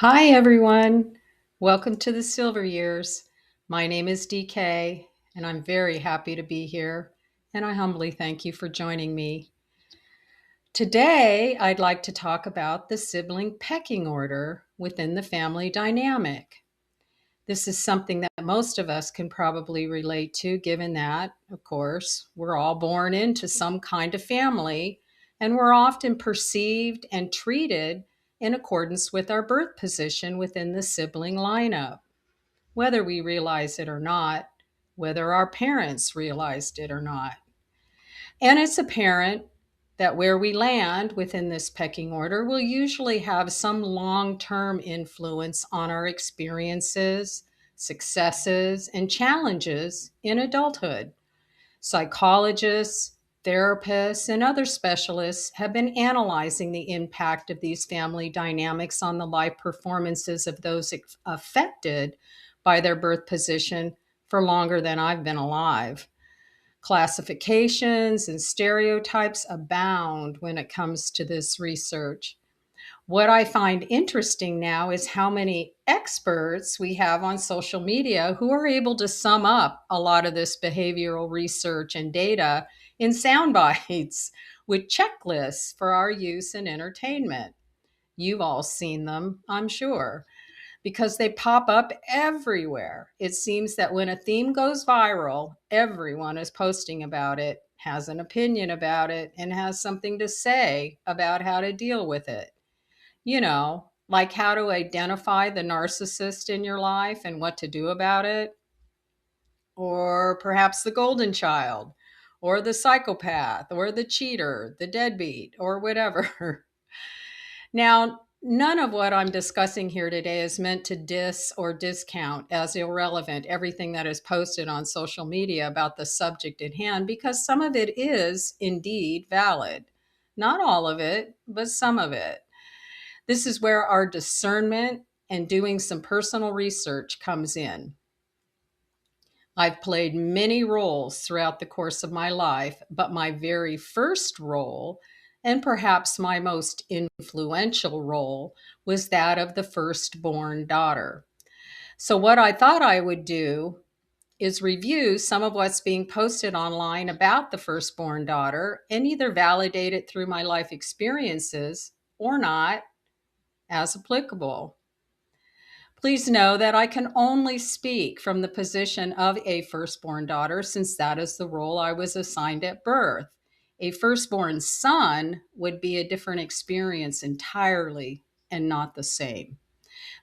Hi, everyone. Welcome to the Silver Years. My name is DK, and I'm very happy to be here, and I humbly thank you for joining me. Today, I'd like to talk about the sibling pecking order within the family dynamic. This is something that most of us can probably relate to, given that, of course, we're all born into some kind of family, and we're often perceived and treated in accordance with our birth position within the sibling lineup, whether we realize it or not, whether our parents realized it or not. And it's apparent that where we land within this pecking order will usually have some long term influence on our experiences, successes, and challenges in adulthood. Psychologists, therapists, and other specialists have been analyzing the impact of these family dynamics on the life performances of those affected by their birth position for longer than I've been alive. Classifications and stereotypes abound when it comes to this research. What I find interesting now is how many experts we have on social media who are able to sum up a lot of this behavioral research and data in sound bites with checklists for our use and entertainment. You've all seen them, I'm sure, because they pop up everywhere. It seems that when a theme goes viral, everyone is posting about it, has an opinion about it, and has something to say about how to deal with it. Like how to identify the narcissist in your life and what to do about it, or perhaps the golden child, or the psychopath, or the cheater, the deadbeat, or whatever. Now, none of what I'm discussing here today is meant to diss or discount as irrelevant everything that is posted on social media about the subject at hand, because some of it is indeed valid. Not all of it, but some of it. This is where our discernment and doing some personal research comes in. I've played many roles throughout the course of my life, but my very first role, and perhaps my most influential role, was that of the firstborn daughter. So, what I thought I would do is review some of what's being posted online about the firstborn daughter and either validate it through my life experiences or not as applicable. Please know that I can only speak from the position of a firstborn daughter, since that is the role I was assigned at birth. A firstborn son would be a different experience entirely and not the same.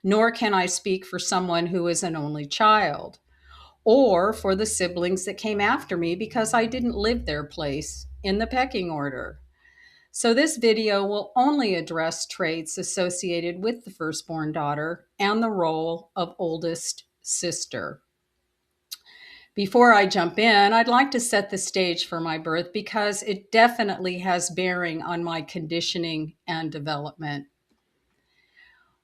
Nor can I speak for someone who is an only child or for the siblings that came after me because I didn't live their place in the pecking order. So, this video will only address traits associated with the firstborn daughter and the role of oldest sister. Before I jump in, I'd like to set the stage for my birth because it definitely has bearing on my conditioning and development.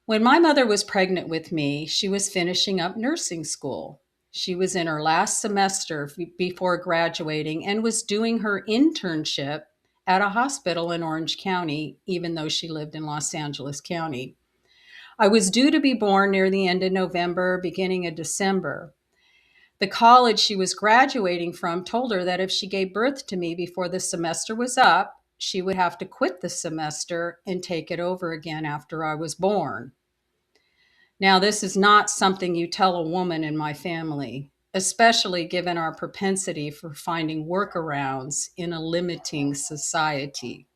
When my mother was pregnant with me, she was finishing up nursing school. She was in her last semester before graduating and was doing her internship at a hospital in Orange County, even though she lived in Los Angeles County. I was due to be born near the end of November, beginning of December. The college she was graduating from told her that if she gave birth to me before the semester was up, she would have to quit the semester and take it over again after I was born. Now, this is not something you tell a woman in my family, especially given our propensity for finding workarounds in a limiting society.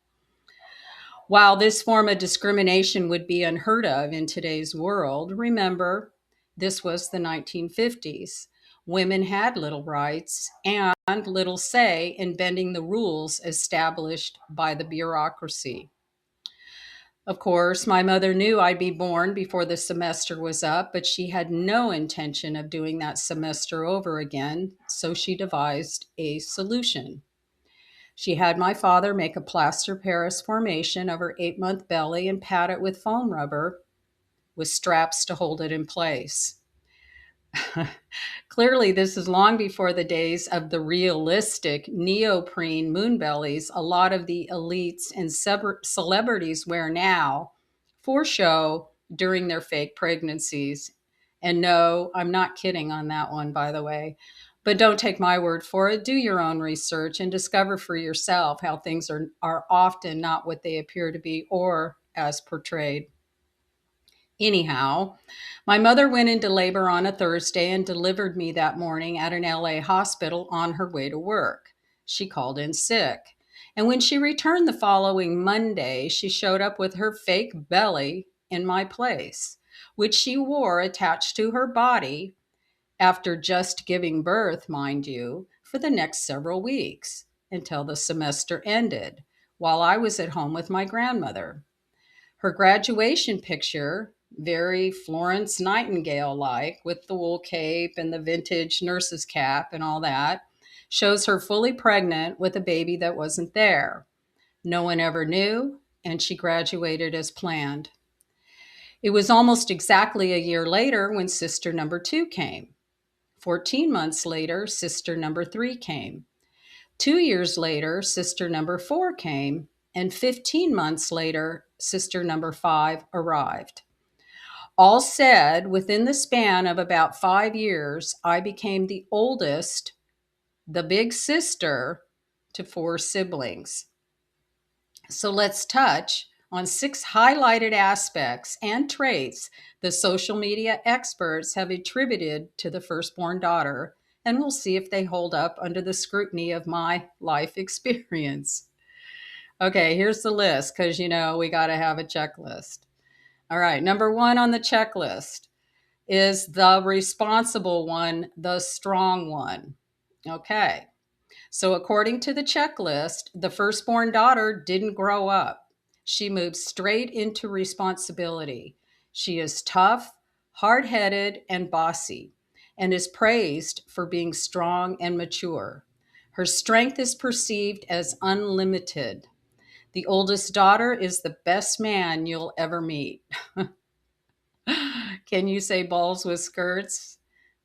While this form of discrimination would be unheard of in today's world, remember, this was the 1950s. Women had little rights and little say in bending the rules established by the bureaucracy. Of course, my mother knew I'd be born before the semester was up, but she had no intention of doing that semester over again, so she devised a solution. She had my father make a plaster Paris formation of her 8-month belly and pad it with foam rubber with straps to hold it in place. Clearly, this is long before the days of the realistic neoprene moon bellies a lot of the elites and celebrities wear now for show during their fake pregnancies. And no, I'm not kidding on that one, by the way. But don't take my word for it. Do your own research and discover for yourself how things are often not what they appear to be or as portrayed. Anyhow, my mother went into labor on a Thursday and delivered me that morning at an LA hospital on her way to work. She called in sick. And when she returned the following Monday, she showed up with her fake belly in my place, which she wore attached to her body after just giving birth, mind you, for the next several weeks until the semester ended, while I was at home with my grandmother. Her graduation picture, very Florence Nightingale like, with the wool cape and the vintage nurse's cap and all that, shows her fully pregnant with a baby that wasn't there. No one ever knew, and she graduated as planned. It was almost exactly a year later when sister number two came. 14 months later, sister number three came. 2 years later, sister number four came, and 15 months later, sister number five arrived. All said, within the span of about 5 years, I became the oldest, the big sister to four siblings. So let's touch on six highlighted aspects and traits the social media experts have attributed to the firstborn daughter, and we'll see if they hold up under the scrutiny of my life experience. Okay, here's the list because we got to have a checklist. All right, number one on the checklist is the responsible one, the strong one. Okay, so according to the checklist, the firstborn daughter didn't grow up. She moved straight into responsibility. She is tough, hard headed, and bossy, and is praised for being strong and mature. Her strength is perceived as unlimited. The oldest daughter is the best man you'll ever meet. Can you say balls with skirts?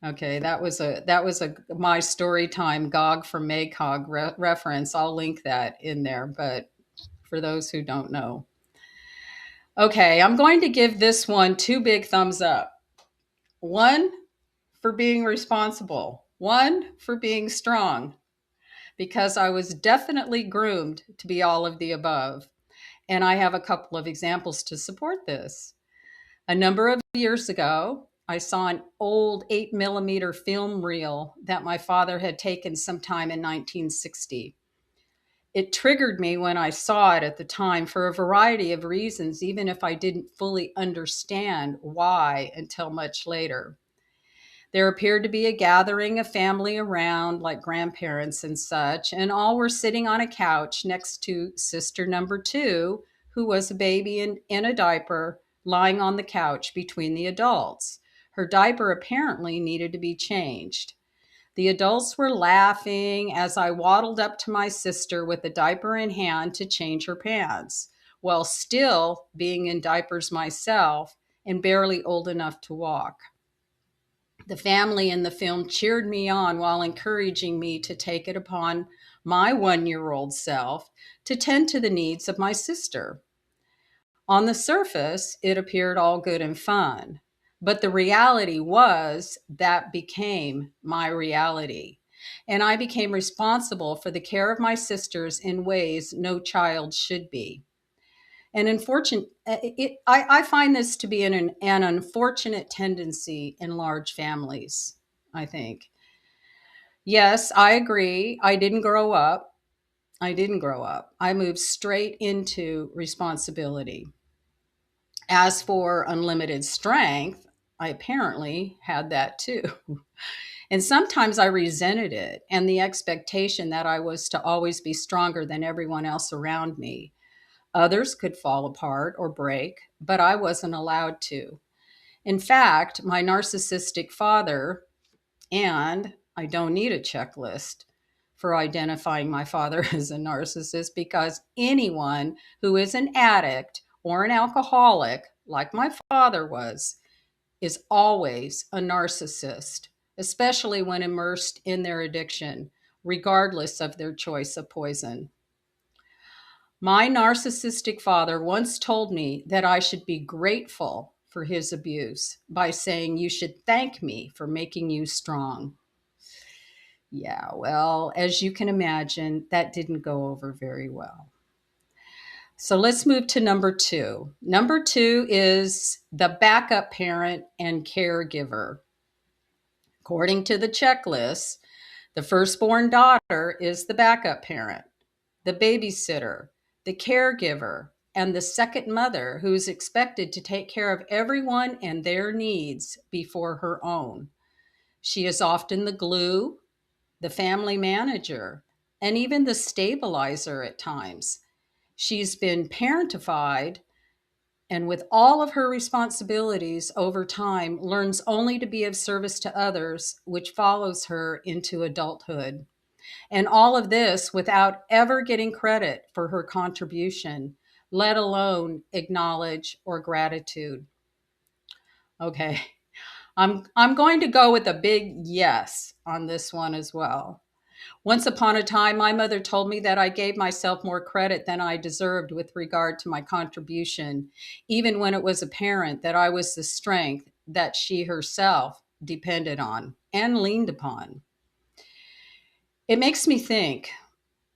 Okay, that was a my story time Gog from Magog reference. I'll link that in there, but for those who don't know. Okay, I'm going to give this one two big thumbs up. One for being responsible, one for being strong, because I was definitely groomed to be all of the above. And I have a couple of examples to support this. A number of years ago, I saw an old 8 millimeter film reel that my father had taken sometime in 1960. It triggered me when I saw it at the time for a variety of reasons, even if I didn't fully understand why until much later. There appeared to be a gathering of family around, like grandparents and such, and all were sitting on a couch next to sister number two, who was a baby in a diaper, lying on the couch between the adults. Her diaper apparently needed to be changed. The adults were laughing as I waddled up to my sister with the diaper in hand to change her pants, while still being in diapers myself and barely old enough to walk. The family in the film cheered me on while encouraging me to take it upon my 1 year old self to tend to the needs of my sister. On the surface, it appeared all good and fun, but the reality was that became my reality. And I became responsible for the care of my sisters in ways no child should be. And unfortunate, I find this to be an unfortunate tendency in large families, I think. Yes, I agree. I didn't grow up. I didn't grow up. I moved straight into responsibility. As for unlimited strength, I apparently had that too. And sometimes I resented it and the expectation that I was to always be stronger than everyone else around me. Others could fall apart or break, but I wasn't allowed to. In fact, my narcissistic father, and I don't need a checklist for identifying my father as a narcissist because anyone who is an addict or an alcoholic, like my father was, is always a narcissist, especially when immersed in their addiction, regardless of their choice of poison. My narcissistic father once told me that I should be grateful for his abuse by saying, "You should thank me for making you strong." Yeah, well, as you can imagine, that didn't go over very well. So let's move to number two. Number two is the backup parent and caregiver. According to the checklist, the firstborn daughter is the backup parent, the babysitter, the caregiver, and the second mother who is expected to take care of everyone and their needs before her own. She is often the glue, the family manager, and even the stabilizer at times. She's been parentified, and with all of her responsibilities over time, learns only to be of service to others, which follows her into adulthood. And all of this without ever getting credit for her contribution, let alone acknowledge or gratitude. Okay, I'm going to go with a big yes on this one as well. Once upon a time, my mother told me that I gave myself more credit than I deserved with regard to my contribution, even when it was apparent that I was the strength that she herself depended on and leaned upon. It makes me think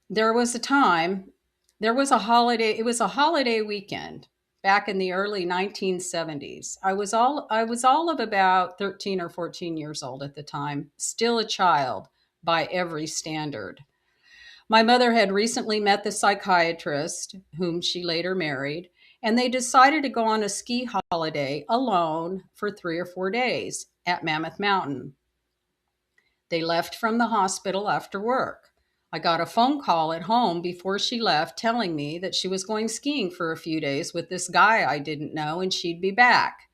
there was a time, there was a holiday, it was a holiday weekend back in the early 1970s. I was all of about 13 or 14 years old at the time, still a child by every standard. My mother had recently met the psychiatrist, whom she later married, and they decided to go on a ski holiday alone for 3 or 4 days at Mammoth Mountain. They left from the hospital after work. I got a phone call at home before she left telling me that she was going skiing for a few days with this guy I didn't know and she'd be back.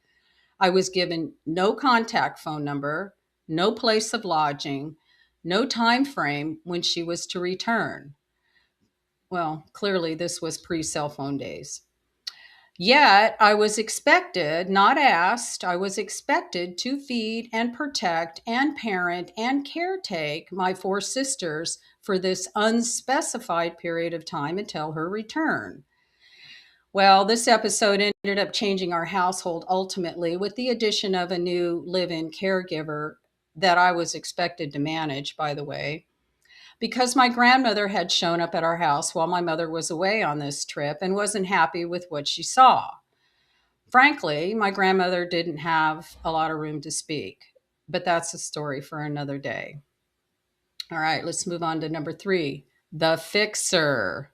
I was given no contact phone number, no place of lodging, no time frame when she was to return. Well, clearly this was pre-cell phone days. Yet I was expected, not asked, I was expected to feed and protect and parent and caretake my four sisters for this unspecified period of time until her return. Well, this episode ended up changing our household ultimately with the addition of a new live in caregiver that I was expected to manage, by the way, because my grandmother had shown up at our house while my mother was away on this trip and wasn't happy with what she saw. Frankly, my grandmother didn't have a lot of room to speak, but that's a story for another day. All right, let's move on to number three, the fixer.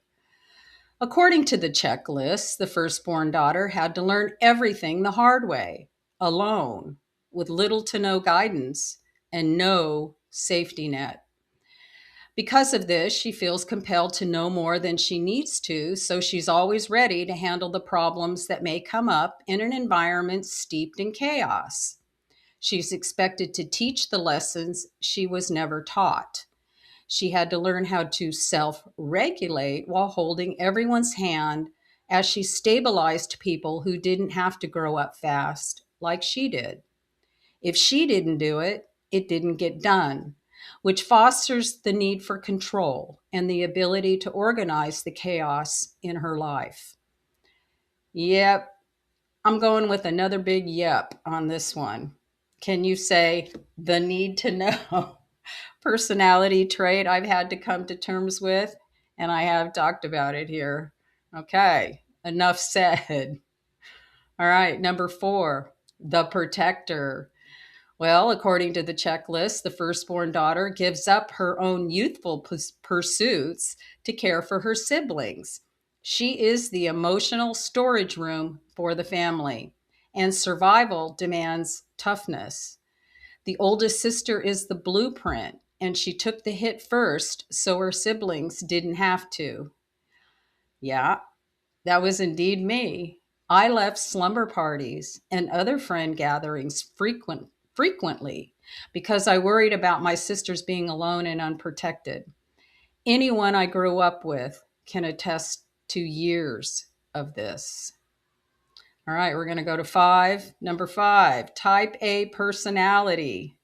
According to the checklist, the firstborn daughter had to learn everything the hard way, alone, with little to no guidance and no safety net. Because of this, she feels compelled to know more than she needs to, so she's always ready to handle the problems that may come up in an environment steeped in chaos. She's expected to teach the lessons she was never taught. She had to learn how to self regulate while holding everyone's hand as she stabilized people who didn't have to grow up fast like she did. If she didn't do it, it didn't get done, which fosters the need for control and the ability to organize the chaos in her life. Yep, I'm going with another big yep on this one. Can you say the need to know personality trait I've had to come to terms with? And I have talked about it here. Okay, enough said. All right, number four, the protector. Well, according to the checklist, the firstborn daughter gives up her own youthful pursuits to care for her siblings. She is the emotional storage room for the family, and survival demands toughness. The oldest sister is the blueprint, and she took the hit first so her siblings didn't have to. Yeah, that was indeed me. I left slumber parties and other friend gatherings frequently because I worried about my sisters being alone and unprotected. Anyone I grew up with can attest to years of this. All right, we're going to go to five. Number five, type A personality.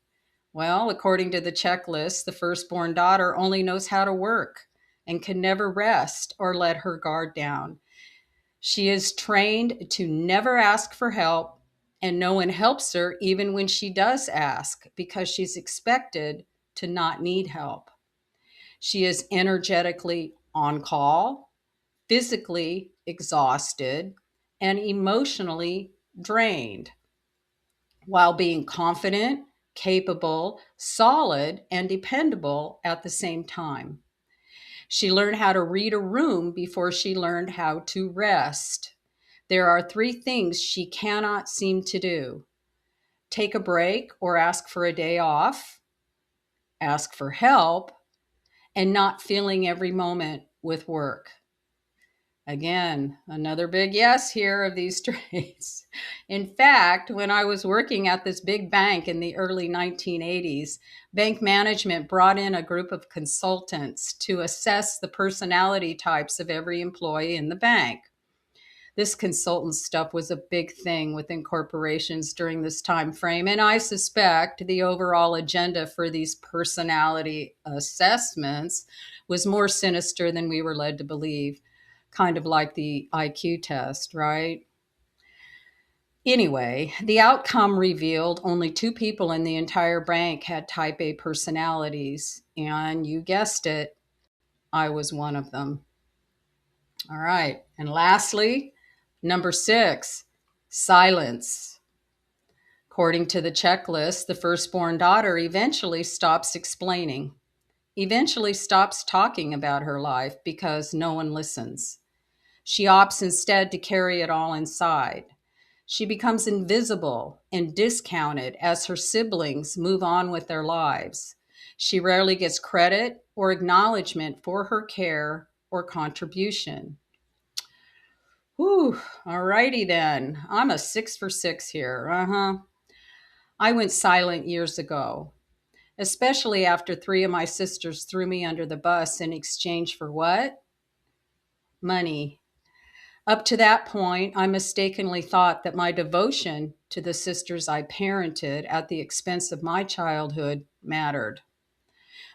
Well, according to the checklist, the firstborn daughter only knows how to work and can never rest or let her guard down. She is trained to never ask for help And no one helps her even when she does ask because she's expected to not need help. She is energetically on call, physically exhausted, and emotionally drained while being confident, capable, solid, and dependable at the same time. She learned how to read a room before she learned how to rest. There are three things she cannot seem to do: take a break or ask for a day off, ask for help, and not filling every moment with work. Again, another big yes here of these traits. In fact, when I was working at this big bank in the early 1980s, bank management brought in a group of consultants to assess the personality types of every employee in the bank. This consultant stuff was a big thing within corporations during this time frame, and I suspect the overall agenda for these personality assessments was more sinister than we were led to believe, kind of like the IQ test, right? Anyway, the outcome revealed only two people in the entire bank had type A personalities, and you guessed it, I was one of them. All right. And lastly, number 6, silence. According to the checklist, the firstborn daughter eventually stops explaining, eventually stops talking about her life because no one listens. She opts instead to carry it all inside. She becomes invisible and discounted as her siblings move on with their lives. She rarely gets credit or acknowledgement for her care or contribution. Whew, all righty then. I'm a 6 for 6 here. I went silent years ago, especially after 3 of my sisters threw me under the bus in exchange for what? Money. Up to that point, I mistakenly thought that my devotion to the sisters I parented at the expense of my childhood mattered.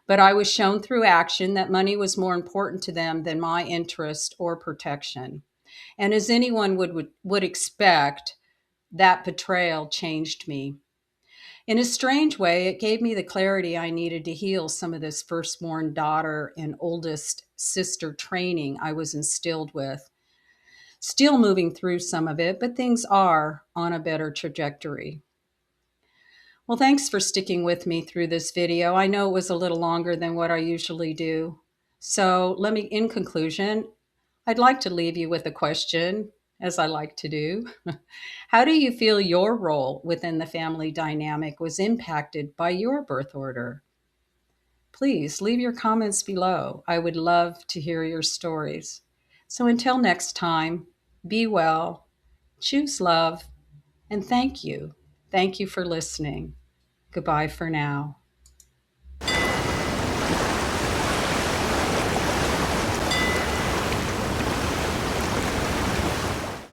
But I was shown through action that money was more important to them than my interest or protection. And as anyone would expect, that betrayal changed me. In a strange way, it gave me the clarity I needed to heal some of this firstborn daughter and oldest sister training I was instilled with. Still moving through some of it, but things are on a better trajectory. Well, thanks for sticking with me through this video. I know it was a little longer than what I usually do. So in conclusion, I'd like to leave you with a question, as I like to do. How do you feel your role within the family dynamic was impacted by your birth order? Please leave your comments below. I would love to hear your stories. So until next time, be well, choose love, and thank you. Thank you for listening. Goodbye for now.